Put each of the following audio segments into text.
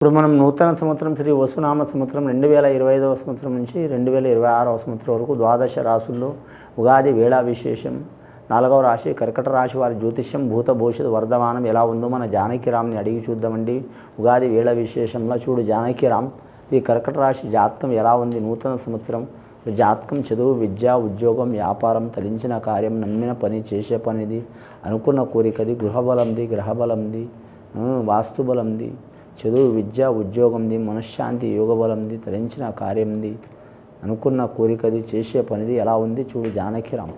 ఇప్పుడు మనం నూతన సంవత్సరం శ్రీ వసునామ సంవత్సరం 2025వ సంవత్సరం నుంచి 2026వ సంవత్సరం వరకు ద్వాదశ రాశుల్లో ఉగాది వేళా విశేషం. 4వ రాశి కర్కట రాశి వారి జ్యోతిష్యం భూత భవిష్యత్ వర్ధమానం ఎలా ఉందో మన జానకిరామ్ని అడిగి చూద్దామండి. ఉగాది వేళ విశేషంలో చూడు జానకిరామ్, ఈ కర్కట రాశి జాతకం ఎలా ఉంది నూతన సంవత్సరం. జాతకం చదువు, విద్య, ఉద్యోగం, వ్యాపారం, తలించిన కార్యం, నమ్మిన పని, చేసే పనిది, అనుకున్న కోరికది, గ్రహబలంది, వాస్తుబలంది, చదువు, విద్య, ఉద్యోగంది, మనశ్శాంతి, యోగబలంది, తరించిన కార్యంది, అనుకున్న కోరికది, చేసే పనిది ఎలా ఉంది చూడు జానకిరామ్.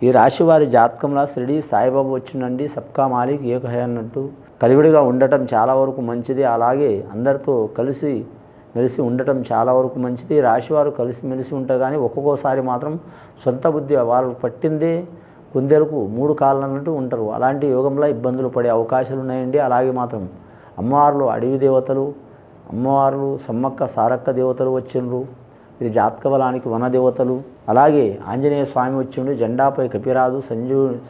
ఈ రాశివారి జాతకంలో షిరిడి సాయిబాబా వచ్చిందండి. సబ్కా మాలిక్ ఏక హై అన్నట్టు కలివిడిగా ఉండటం చాలా వరకు మంచిది. అలాగే అందరితో కలిసి మెలిసి ఉండటం చాలా వరకు మంచిది. రాశివారు కలిసి మెలిసి ఉంటారు, కానీ ఒక్కొక్కసారి మాత్రం సొంత బుద్ధి వాళ్ళు పట్టిందే కుందేలకు 3 కాళ్ళు అన్నట్టు ఉంటారు. అలాంటి యోగంలో ఇబ్బందులు పడే అవకాశాలు ఉన్నాయండి. అలాగే మాత్రం అమ్మవార్లు అడవి దేవతలు, అమ్మవార్లు సమ్మక్క సారక్క దేవతలు వచ్చిండ్రు. ఇది జాతక బలానికి వన దేవతలు. అలాగే ఆంజనేయ స్వామి వచ్చిండు. జెండాపై కపిరాజు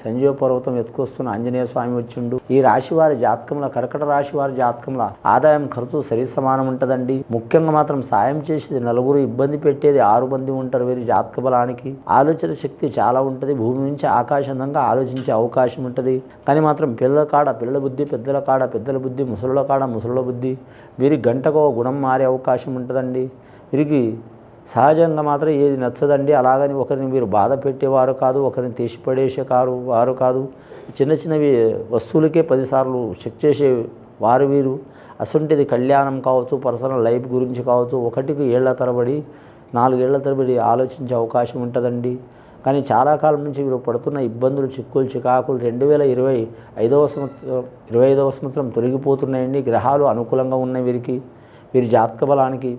సంజీవ పర్వతం ఎత్తుకొస్తున్న ఆంజనేయ స్వామి వచ్చిండు. ఈ రాశివారి జాతకంలో, కర్కట రాశివారి జాతకంలో ఆదాయం ఖర్చు సరి సమానం ఉంటుందండి. ముఖ్యంగా మాత్రం సాయం చేసేది నలుగురు, ఇబ్బంది పెట్టేది 6 మంది ఉంటారు. వీరి జాతక బలానికి ఆలోచన శక్తి చాలా ఉంటుంది. భూమి నుంచి ఆకాశంగా ఆలోచించే అవకాశం ఉంటుంది. కానీ మాత్రం పిల్లల కాడ పిల్లల బుద్ధి, పెద్దల కాడ పెద్దల బుద్ధి, ముసలుల కాడ ముసలుల బుద్ధి, వీరికి గంటకో గుణం మారే అవకాశం ఉంటుందండి. వీరికి సహజంగా మాత్రం ఏది నచ్చదండి. అలాగని ఒకరిని మీరు బాధ పెట్టేవారు కాదు, ఒకరిని తీసిపడేసే వారు కాదు. చిన్న చిన్నవి వస్తువులకే 10 సార్లు చెక్ చేసే వారు వీరు. అసంటిది కళ్యాణం కావచ్చు, పర్సనల్ లైఫ్ గురించి కావచ్చు, 1 ఏళ్ల తరబడి 4 ఏళ్ల తరబడి ఆలోచించే అవకాశం ఉంటుందండి. కానీ చాలా కాలం నుంచి వీరు పడుతున్న ఇబ్బందులు, చిక్కులు, చికాకులు 2025వ సంవత్సరం తొలగిపోతున్నాయండి. గ్రహాలు అనుకూలంగా ఉన్నాయి వీరికి, వీరి జాతక బలానికి.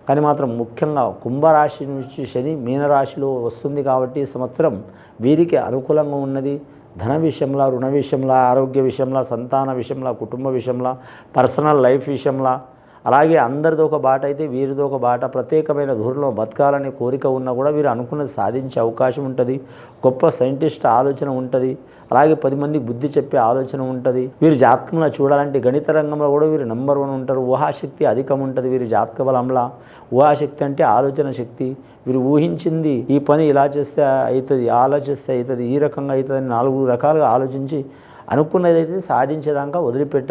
కానీ మాత్రం ముఖ్యంగా కుంభరాశి నుంచి శని మీనరాశిలో వస్తుంది కాబట్టి సంవత్సరం వీరికి అనుకూలంగా ఉన్నది. ధన విషయంలో, రుణ విషయంలో, ఆరోగ్య విషయంలో, సంతాన విషయంలో, కుటుంబ విషయంలో, పర్సనల్ లైఫ్ విషయంలో, అలాగే అందరిదో ఒక బాట అయితే వీరిదో ఒక బాట. ప్రత్యేకమైన ధోరణిలో బతకాలనే కోరిక ఉన్నా కూడా వీరు అనుకున్నది సాధించే అవకాశం ఉంటుంది. గొప్ప సైంటిస్ట్ ఆలోచన ఉంటుంది. అలాగే 10 మందికి బుద్ధి చెప్పే ఆలోచన ఉంటుంది. వీరు జాతకంలో చూడాలంటే గణిత రంగంలో కూడా వీరు నెంబర్ 1 ఉంటారు. ఊహాశక్తి అధికం ఉంటుంది వీరి జాతక బలంలో. ఊహాశక్తి అంటే ఆలోచన శక్తి. వీరు ఊహించింది ఈ పని ఇలా చేస్తే అవుతుంది, అలా చేస్తే అవుతుంది, ఈ రకంగా అవుతుంది అని 4 రకాలుగా ఆలోచించి అనుకున్నదైతే సాధించేదాకా వదిలిపెట్టారు.